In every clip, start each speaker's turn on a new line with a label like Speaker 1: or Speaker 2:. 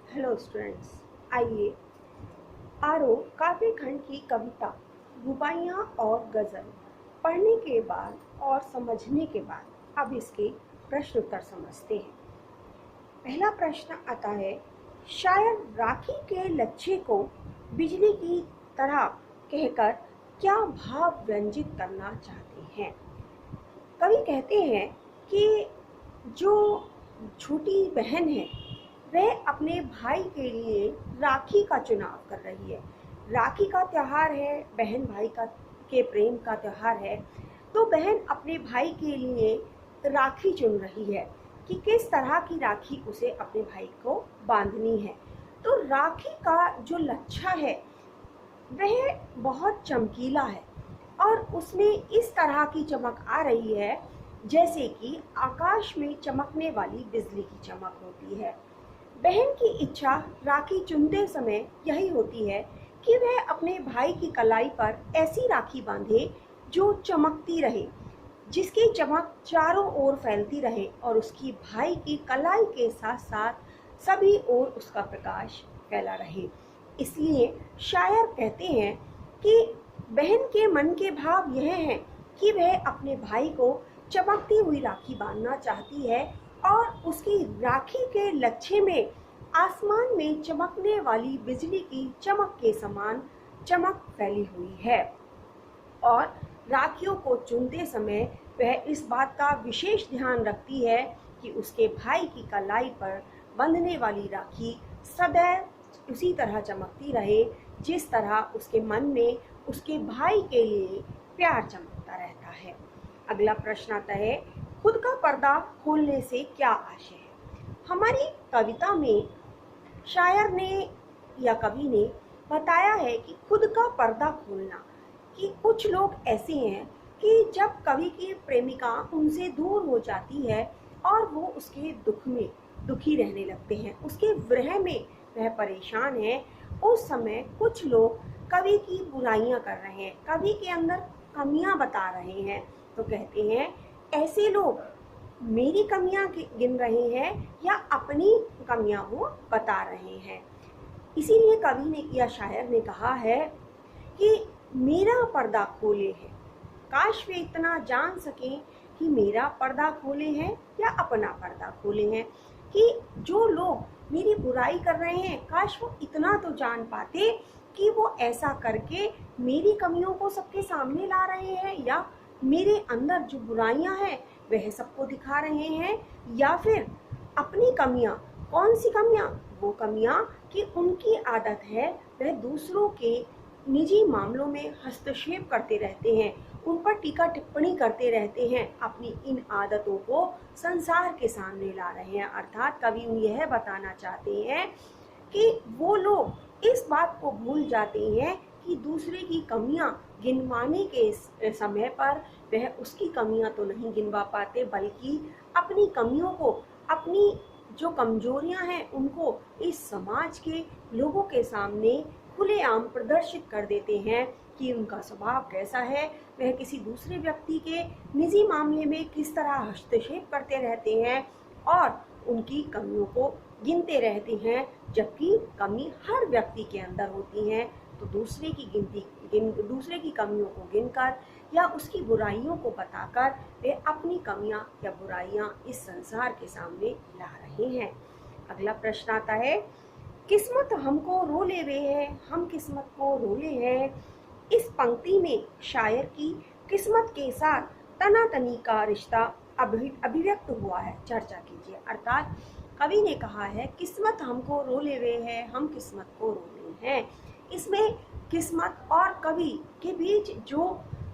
Speaker 1: Hello students, आइए आरो काव्य खंड की कविता रुबाइयाँ और गज़ल पढ़ने के बाद और समझने के बाद अब इसके प्रश्न उत्तर समझते हैं। पहला प्रश्न आता है, शायर राखी के लच्छे को बिजली की तरह कहकर क्या भाव व्यंजित करना चाहते हैं। कवि कहते हैं कि जो छोटी बहन है वह अपने भाई के लिए राखी का चुनाव कर रही है। राखी का त्योहार है, बहन भाई का के प्रेम का त्योहार है, तो बहन अपने भाई के लिए राखी चुन रही है कि किस तरह की राखी उसे अपने भाई को बांधनी है। तो राखी का जो लच्छा है वह बहुत चमकीला है और उसमें इस तरह की चमक आ रही है जैसे कि आकाश में चमकने वाली बिजली की चमक होती है। बहन की इच्छा राखी चुनते समय यही होती है कि वह अपने भाई की कलाई पर ऐसी राखी बांधे जो चमकती रहे, जिसकी चमक चारों ओर फैलती रहे और उसकी भाई की कलाई के साथ साथ सभी ओर उसका प्रकाश फैला रहे। इसलिए शायर कहते हैं कि बहन के मन के भाव यह हैं कि वह अपने भाई को चमकती हुई राखी बांधना चाहती है और उसकी राखी के लच्छे में आसमान में चमकने वाली बिजली की चमक के समान चमक फैली हुई है। और राखियों को चुनते समय वह इस बात का विशेष ध्यान रखती है कि उसके भाई की कलाई पर बंधने वाली राखी सदैव उसी तरह चमकती रहे जिस तरह उसके मन में उसके भाई के लिए प्यार चमकता रहता है। अगला प्रश्न आता है, खुद का पर्दा खोलने से क्या आशय है। हमारी कविता में शायर ने या कवि ने बताया है कि खुद का पर्दा खोलना, कि कुछ लोग ऐसे हैं कि जब कवि की प्रेमिका उनसे दूर हो जाती है और वो उसके दुख में दुखी रहने लगते हैं, उसके विरह में वह परेशान है, उस समय कुछ लोग कवि की बुराइयां कर रहे हैं, कवि के अंदर कमियां बता रहे हैं। तो कहते हैं ऐसे लोग मेरी कमियां गिन रहे हैं या अपनी कमियां वो बता रहे हैं। इसीलिए कवि ने या शायर ने कहा है कि मेरा पर्दा खोले है, काश वे इतना जान सकें कि मेरा पर्दा खोले हैं या अपना पर्दा खोले हैं, कि जो लोग मेरी बुराई कर रहे हैं काश वो इतना तो जान पाते कि वो ऐसा करके मेरी कमियों को सबके सामने ला रहे हैं या मेरे अंदर जो बुराइयां हैं वह सबको दिखा रहे हैं, या फिर अपनी कमियां, कौन सी कमियां, वो कमियां कि उनकी आदत है वह दूसरों के निजी मामलों में हस्तक्षेप करते रहते हैं, उन पर टीका टिप्पणी करते रहते हैं, अपनी इन आदतों को संसार के सामने ला रहे हैं। अर्थात कवि यह बताना चाहते हैं कि वो लोग इस बात को भूल जाते हैं कि दूसरे की कमियां गिनवाने के समय पर वह उसकी कमियां तो नहीं गिनवा पाते, बल्कि अपनी कमियों को, अपनी जो कमजोरियां हैं उनको इस समाज के लोगों के सामने खुलेआम प्रदर्शित कर देते हैं कि उनका स्वभाव कैसा है, वह किसी दूसरे व्यक्ति के निजी मामले में किस तरह हस्तक्षेप करते रहते हैं और उनकी कमियों को गिनते रहते हैं, जबकि कमी हर व्यक्ति के अंदर होती है। तो दूसरे की कमियों को गिनकर या उसकी बुराइयों को बताकर वे अपनी कमियां या बुराइयां इस संसार के सामने ला रहे हैं। अगला प्रश्न आता है, किस्मत हमको रोले वे है, हम किस्मत को रोले हैं। इस पंक्ति में शायर की किस्मत के साथ तनातनी का रिश्ता अभिव्यक्त हुआ है, चर्चा कीजिए। अर्थात कवि ने कहा है किस्मत हमको रोले हुए है, हम किस्मत को रोले हैं। इसमें किस्मत और कवि के बीच जो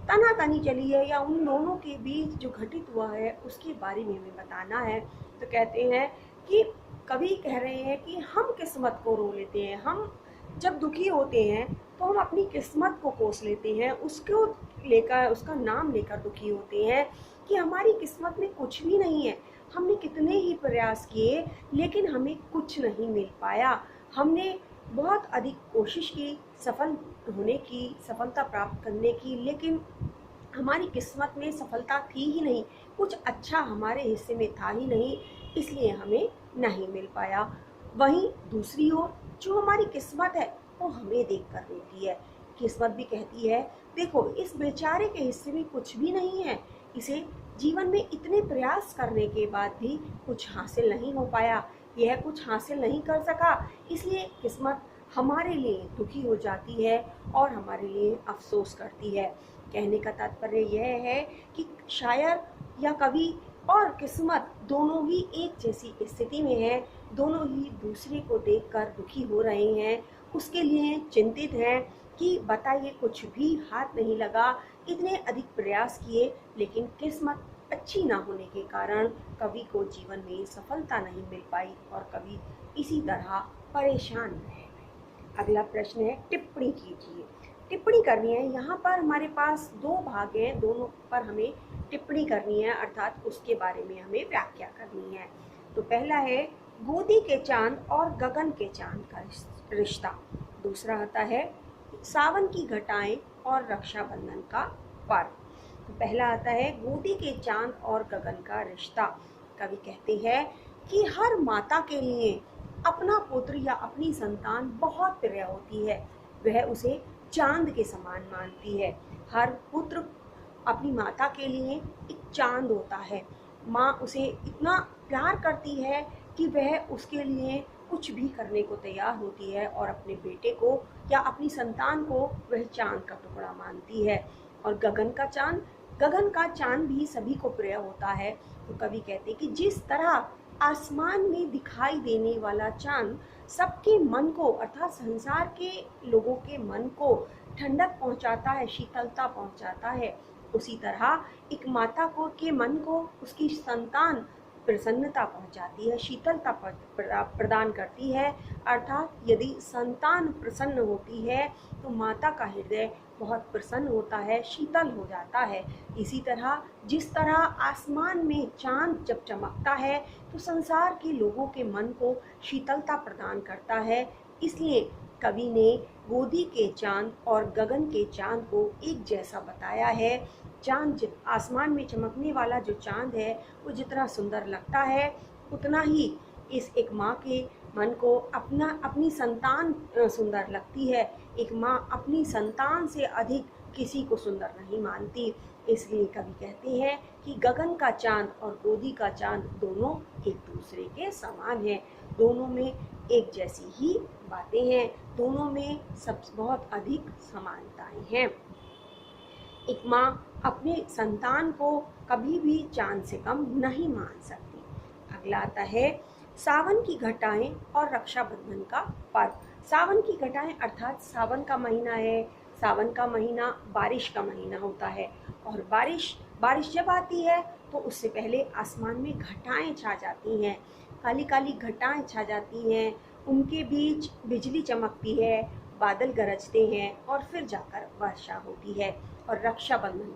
Speaker 1: तनातनी चली है या उन दोनों के बीच जो घटित हुआ है उसके बारे में हमें बताना है। तो कहते हैं कि कवि कह रहे हैं कि हम किस्मत को रो लेते हैं, हम जब दुखी होते हैं तो हम अपनी किस्मत को कोस लेते हैं, उसको लेकर, उसका नाम लेकर दुखी होते हैं कि हमारी किस्मत में कुछ भी नहीं है, हमने कितने ही प्रयास किए लेकिन हमें कुछ नहीं मिल पाया, हमने बहुत अधिक कोशिश की सफल होने की, सफलता प्राप्त करने की, लेकिन हमारी किस्मत में सफलता थी ही नहीं, कुछ अच्छा हमारे हिस्से में था ही नहीं, इसलिए हमें नहीं मिल पाया। वहीं दूसरी ओर जो हमारी किस्मत है वो हमें देख कर रोती है। किस्मत भी कहती है, देखो इस बेचारे के हिस्से में कुछ भी नहीं है, इसे जीवन में इतने प्रयास करने के बाद भी कुछ हासिल नहीं हो पाया, यह कुछ हासिल नहीं कर सका, इसलिए किस्मत हमारे लिए दुखी हो जाती है और हमारे लिए अफसोस करती है। कहने का तात्पर्य यह है कि शायर या कवि और किस्मत दोनों ही एक जैसी स्थिति में है, दोनों ही दूसरे को देखकर दुखी हो रहे हैं, उसके लिए चिंतित हैं कि बताइए कुछ भी हाथ नहीं लगा, इतने अधिक प्रयास किए लेकिन किस्मत अच्छी ना होने के कारण कवि को जीवन में सफलता नहीं मिल पाई और कवि इसी तरह परेशान रह गए। अगला प्रश्न है, टिप्पणी कीजिए। टिप्पणी करनी है, यहाँ पर हमारे पास दो भाग हैं, दोनों पर हमें टिप्पणी करनी है, अर्थात उसके बारे में हमें व्याख्या करनी है। तो पहला है गोदी के चांद और गगन के चांद का रिश्ता। दूसरा आता है सावन की घटाएं और रक्षाबंधन का पर्व। तो पहला आता है गोदी के चांद और गगन का रिश्ता। कवि कहते हैं कि हर माता के लिए अपना पुत्र या अपनी संतान बहुत प्रिय होती है, वह उसे चांद के समान मानती है। हर पुत्र अपनी माता के लिए एक चांद होता है, माँ उसे इतना प्यार करती है कि वह उसके लिए कुछ भी करने को तैयार होती है और अपने बेटे को या अपनी संतान को वह चांद का टुकड़ा मानती है। और गगन का चांद भी सभी को प्रिय होता है। तो कवि कहते हैं कि जिस तरह आसमान में दिखाई देने वाला चांद सबके मन को अर्थात संसार के लोगों के मन को ठंडक पहुंचाता है, शीतलता पहुंचाता है, उसी तरह एक माता को के मन को उसकी संतान प्रसन्नता पहुंचाती है, शीतलता प्रदान करती है। अर्थात यदि संतान प्रसन्न होती है तो माता का हृदय बहुत प्रसन्न होता है, शीतल हो जाता है। इसी तरह जिस तरह आसमान में चांद जब चमकता है तो संसार के लोगों के मन को शीतलता प्रदान करता है, इसलिए कवि ने गोदी के चांद और गगन के चांद को एक जैसा बताया है। चांद आसमान में चमकने वाला जो चांद है वो जितना सुंदर लगता है उतना ही इस एक माँ के मन को अपनी संतान सुंदर लगती है। एक माँ अपनी संतान से अधिक किसी को सुंदर नहीं मानती, इसलिए कवि कहते हैं कि गगन का चांद और गोदी का चांद दोनों एक दूसरे के समान हैं, दोनों में एक जैसी ही बातें हैं, दोनों में सब बहुत अधिक समानताएं हैं। एक माँ अपने संतान को कभी भी चांद से कम नहीं मान सकती। अगला आता है सावन की घटाएं और रक्षाबंधन का पर्व। सावन की घटाएं अर्थात सावन का महीना है, सावन का महीना बारिश का महीना होता है और बारिश जब आती है तो उससे पहले आसमान में घटाएं छा जाती हैं, काली काली घटाएं छा जाती हैं, उनके बीच बिजली चमकती है, बादल गरजते हैं और फिर जाकर वर्षा होती है। और रक्षाबंधन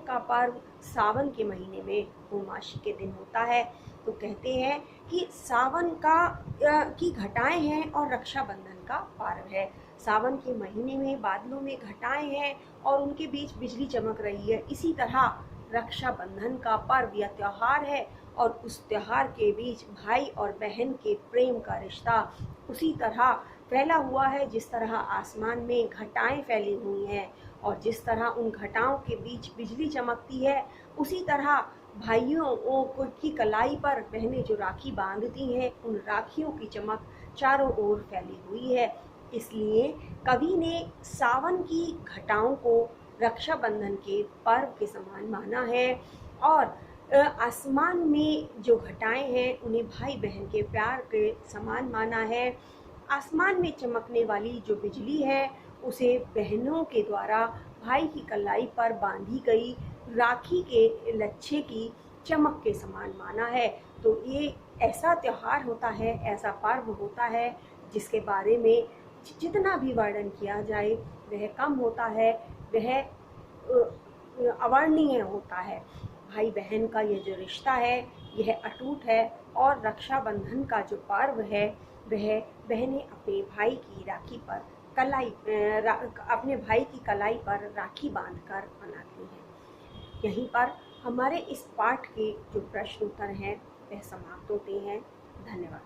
Speaker 1: का पर्व सावन के महीने में पूर्णमासी के दिन होता है। तो कहते हैं कि सावन की घटाएं हैं और रक्षाबंधन का पर्व है। सावन के महीने में बादलों में घटाएं हैं और उनके बीच बिजली चमक रही है, इसी तरह रक्षाबंधन का पर्व या त्योहार है और उस त्योहार के बीच भाई और बहन के प्रेम का रिश्ता उसी तरह फैला हुआ है जिस तरह आसमान में घटाएं फैली हुई हैं और जिस तरह उन घटाओं के बीच बिजली चमकती है, उसी तरह भाइयों को की कलाई पर बहनें जो राखी बांधती हैं उन राखियों की चमक चारों ओर फैली हुई है। इसलिए कवि ने सावन की घटाओं को रक्षाबंधन के पर्व के समान माना है और आसमान में जो घटाएं हैं उन्हें भाई बहन के प्यार के समान माना है। आसमान में चमकने वाली जो बिजली है उसे बहनों के द्वारा भाई की कलाई पर बांधी गई राखी के लच्छे की चमक के समान माना है। तो ये ऐसा त्योहार होता है, ऐसा पर्व होता है जिसके बारे में जितना भी वर्णन किया जाए वह कम होता है, वह अवर्णनीय होता है। भाई बहन का ये जो रिश्ता है यह अटूट है और रक्षाबंधन का जो पर्व है वह बहनें अपने भाई की राखी पर अपने भाई की कलाई पर राखी बांधकर मनाती हैं। यहीं पर हमारे इस पाठ के जो प्रश्न उत्तर हैं वह समाप्त होते हैं। धन्यवाद।